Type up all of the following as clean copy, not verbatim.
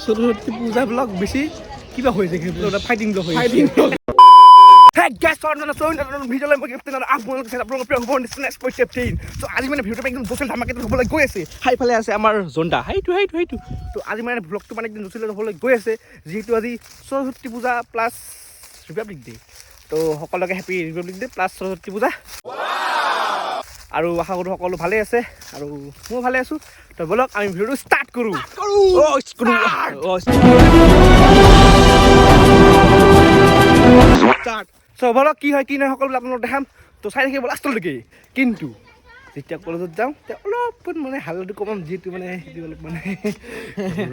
সরস্বতী পূজা ব্লগ বেশি কিবা হয়ে যায় ফাইটিং ব্লগ হয়ে Hey guys, so I'm video like so আজি মানে ভিডিওটা একদম জোসেল ধামাকে হ'বলৈ গৈ আছে হাইফালে আছে আমাৰ জোনটা হাইটু তো আজি মানে ব্লগটো মানে একদম জোসেল হ'বলৈ গৈ আছে যেহেতু আজি সৰস্বতী পূজা প্লাস ৰিপাব্লিক ডে তো সকলোকে happy Republic day plus Saraswati পূজা আৰু আশা কৰোঁ সকলো ভালে আছে আৰু মই ভালে আছো তো বলক আমি ভিডিওটো ষ্টাৰ্ট কৰোঁ ষ্টাৰ্ট সো বলক কি হয় কি নহয় সকলো আপোনালোকক দেখাম তো চাই থাকিব লাষ্টলৈকে কিন্তু যেতিয়া কলেজত যাওঁ তেতিয়া অলপমান মানে হাল্লাটো কমাম যিহেতু মানে অলপ মানে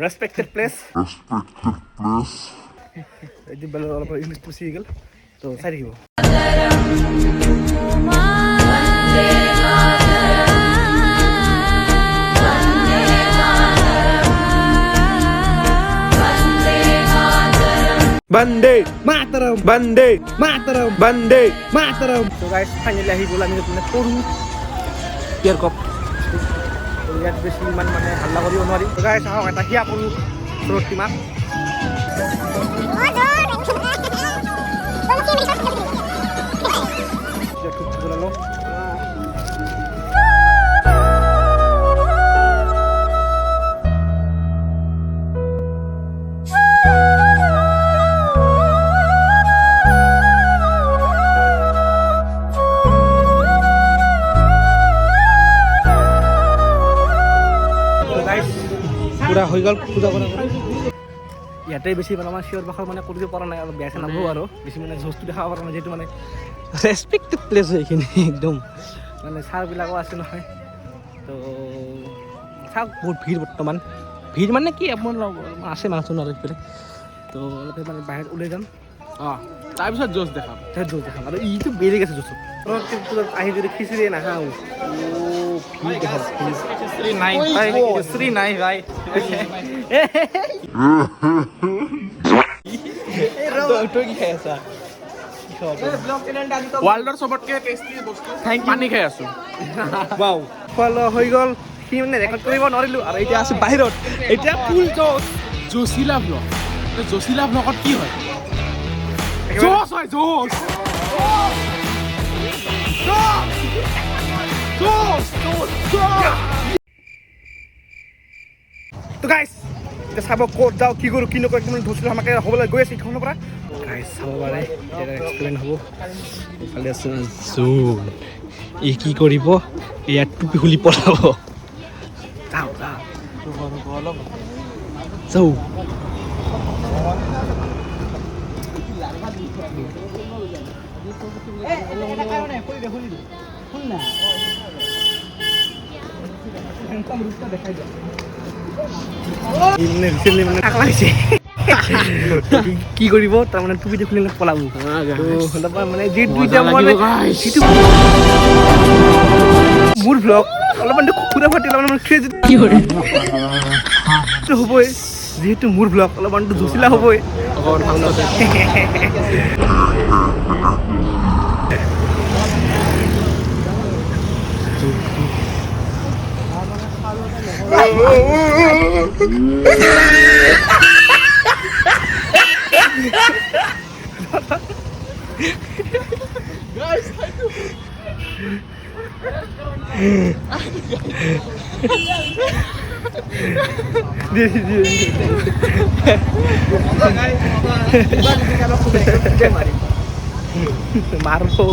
ৰেচপেক্টেড প্লেচ অলপ ইংলিছ পুচি গ'ল তো চাই থাকিব Bande Mataram Bande Mataram Bande Mataram So guys finally ahi bola ami apne poru pier cup to yat beshi man mane halla koribo nwari so guys ahok eta hiya poru soroti mak পুরা হৈ গল পূজা কৰা ইয়াতে বেছি মানে আমাৰ শিৱৰ বাখৰ মানে কৰিব পৰা নাই অলপ বেয়া নাব আৰু বেছি মানে জোষ্টো দেখাব পৰা নাই যেটো মানে ৰেসপেক্টেড প্লেস এইখিনি একদম মানে ছাৰবিলাকো আছে নহয় তো চাওক বহুত ভিৰ বৰ্তমান ভিৰ মানে কি আপোনাৰ আছে মানুহ নোৱাৰে পেলে তো অলপ মানে বাহিৰত ওলাই যাম তাৰপিছত জোচ দেখাম আৰু ইটো বেলেগ আছে জোচ আহি যদি খিচিৰি নাখাওঁ Three nine, ভাই তো কি খাই আছা ওয়াৰ্ল্ডৰ সবতকে টেস্টি বস্তু পানী খাই আছো ওয়াও ফলো হৈ গল কি মানে ৰেকৰ্ড কৰিব নোৱাৰিলো আৰু এতিয়া আছে বাহিৰত এতিয়া ফুল জোচ জোচিলা ব্লগত কি হয় জোচ হয় জোচ তো গাইস এটা চাব ক'ত যাওঁ কি কৰোঁ কি নকৰোঁ একদম ধুচি আমাকে হ'বলৈ গৈ আছে ইখনৰ পৰা গাইস চাব পাৰে এটা এক্সপ্লেইন হ'ব ইফালে আছে জোন এই কি কৰিব এয়া টুপি খুলি পলাব যাওঁ কি কৰিব তাৰমানে টুপিটো খুলি পলাব মানে যি দুইটা মোৰ ব্লগ অলপমান খুৰা ফাটি হ'বই যিহেতু মোৰ ব্লগ অলপমান জচিলা হ'বই মাৰবো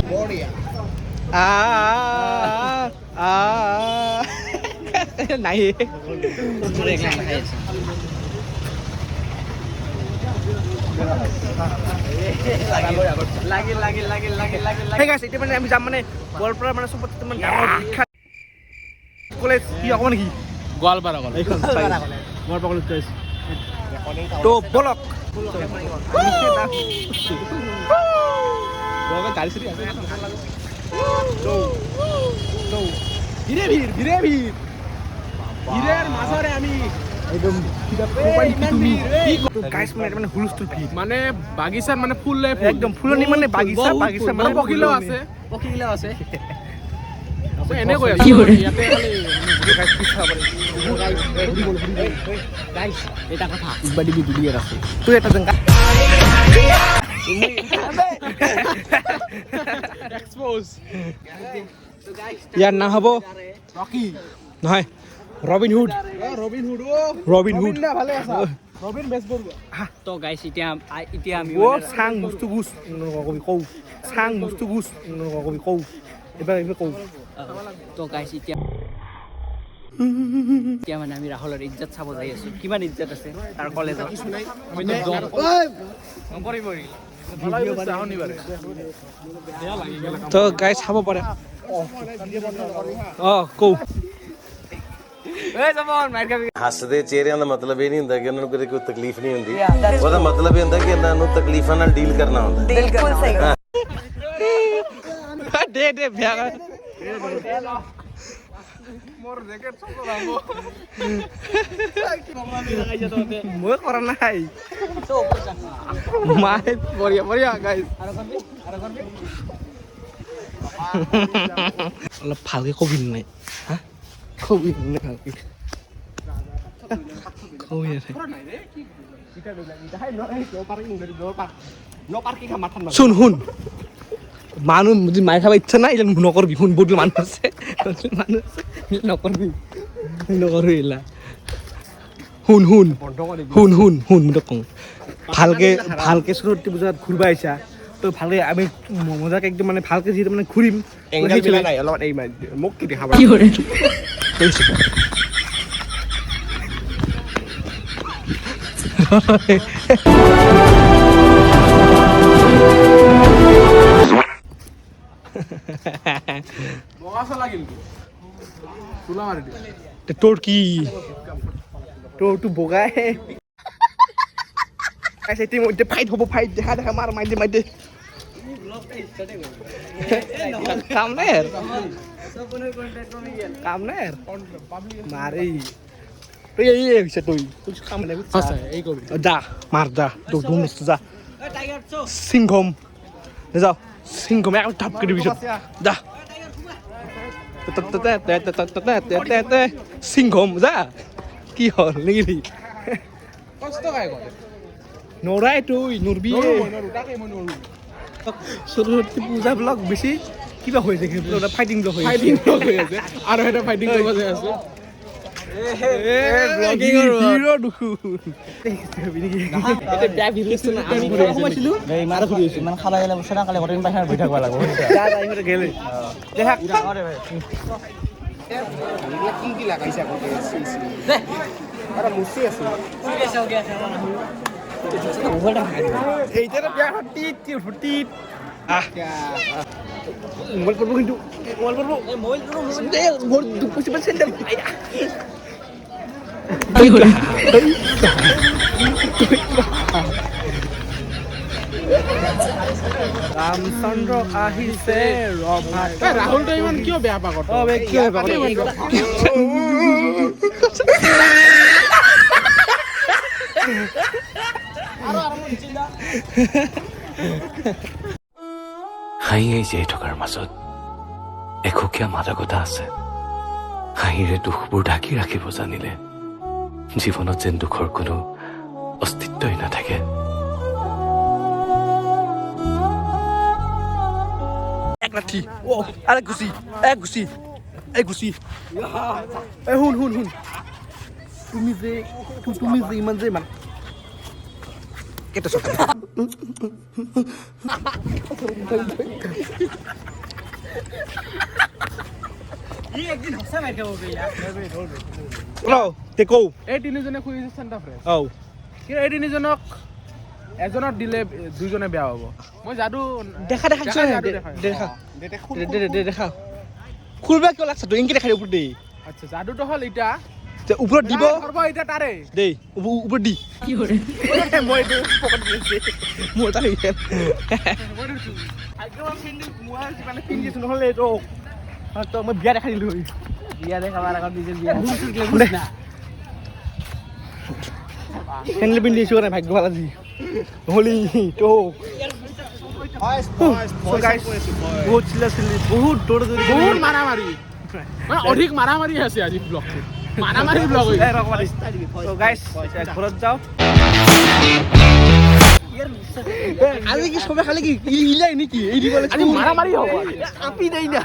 নাই এতিয়া মানে আমি যাম মানে গোৱালপাৰা মানে চবতকে মানে ডাঙৰ বিখ্যাত কলেজ কি অকমান কি গোৱালপাৰা কলেজ গোৱালপাৰা কলেজ তো বলক গাড়ি চুরি আছে ধীরে ভিড় ভিড়ের মাঝারে আমি একদম গাইস মানে হুলস্থুল ভিড় মানে বাগিচার মানে ফুল একদম ফুলনি মানে বাগিচা মানে পকিলেও আছে মই এনে কৈ আছো ইয়াতে গাইস এটা কথা ইবাদি ভিডিও আছে তুই এটা জঙ্গা এক্সপোজ ইয়াৰ নাম হ'ব ৰকি নহয় ৰবিন হুড ৰবিন হুড না ভালে আছা ৰবিন বেসবল তো গাইস এতিয়া আমি ও সাং মুস্তু গুছ নকবি কও সাং মুস্তু গুছ নকবি কও এবাৰ কও তো গাইস এতিয়া মানে আমি ৰাহুলৰ ইজ্জত চাব যাই আছো কিমান ইজ্জত আছে তাৰ কলেজত তো গাইস চাব পাৰে কও ਹੱਸਦੇ ਚਿਹਰਿਆਂ ਦਾ ਮਤਲਬ ਇਹ ਨਹੀਂ ਹੁੰਦਾ ਕਿ ਉਹਨਾਂ ਨੂੰ ਕਦੇ ਕੋਈ ਤਕਲੀਫ ਨਹੀਂ ਹੁੰਦੀ ਉਹਦਾ ਮਤਲਬ ਇਹ ਹੁੰਦਾ ਕਿ ਇਹਨਾਂ ਨੂੰ ਤਕਲੀਫਾਂ ਨਾਲ ਡੀਲ ਕਰਨਾ ਹੁੰਦਾ ਬਿਲਕੁਲ ਸਹੀ দে বিয়া মই কৰা নাই মায়ে বঢ়িয়া বঢ়িয়া গাইছ অলপ ভালকে কবি নাই হা কবি নাই ভালকে কবি শুন শুন মানুহ যদি মাই খাব ইচ্ছা নাই নকৰবি শুন বহুত মানুহ আছে নকৰবি এলা শুন শুন শুন শুন শুন মই কওঁ ভালকে সৰস্বতী পূজাত ঘূৰিব আহিছা তো ভালকে আমি মজাকে একদম মানে ভালকে যিহেতু মানে ঘূৰিম অলপ এই মোক কি দেখাব বগা চলা কিন্তু তুলা মাৰি দি তোৰ কি তোৰটো বগাই এতিয়া ফাইট হ'ব ফাইট দেখা মাৰ মাই দে কাম নাই মাৰি হৈছে তই কাম নাই এই কবি যা মাৰ যা তোৰ মস্ত যা সিংহম যাও সিংহম এক ঠাপ কৰি দিবি যা সিংহম যা কি হ'ল নেকি কষ্ট কাই কৰে নৰাই তুই নৰবি তাকে মই নৰো সৰস্বতী পূজা ব্লগ বেছি কিবা হৈ থাকে ফাইটিং ব্লগ হৈ ফাইটিং হৈ আছে আৰু এটা ফাইটিং কৰিব যাই আছো ইমান খালা গেলে বছৰ কালে ঘৰত পাইছা বহি থাকিব লাগিব কি লাগাইছে আগতে আৰু মুচি আছে মোবাইল কৰবো কিন্তু মোবাইল ৰামচন্দ্ৰ আহিছে ৰাহুলটো ইমান কিয় বেয়া পাগত হাঁহিয়ে জীয়াই থকাৰ মাজত এখুকীয়া মাদকতা আছে হাঁহিৰে দুখবোৰ ঢাকি ৰাখিব জানিলে জীৱনত যেন দুখৰ কোনো অস্তিত্বই নাথাকে এক লাঠি ও আরে গুছি শুন তুমি যে ইমান যে ইমান কেটা চকা এই তিনিজনে খুজিছে চেণ্টা ফ্ৰেছ ও কিন্তু এই তিনিজনক এজনক দিলে দুইজনে বেয়া হ'ব মই যাদু দেখা খুলবা কিয় লাগছে তুই ইনকে দেখাই উপর দে আচ্ছা যাদুটো হ'ল এটা উপৰত দিব কৰিব এটা তাৰে দেই উপৰ দি কি কৰে মই তো পকেট দিছে মই তাই মানে পিন্ধিছো নহলে তো তো মই বিয়া দেখাই দিলো বিয়া দেখাবার আগত নিজে বিয়া না কেনলে পিন্ধিছো না ভাগ্য ভাল আজি হলি তো বহুত চিল্লা চিল্লি বহুত দৌড় বহুত মাৰামাৰি মানে অধিক মাৰামাৰি আছে আজি ব্লগটো মাৰামাৰি ব্লগ হৈ তো গাইছ ঘৰত যাওঁ আজি কি চবে খালি কি ইলাই নেকি এই দিবলৈ আজি মাৰামাৰি হ'ব আপি নাই না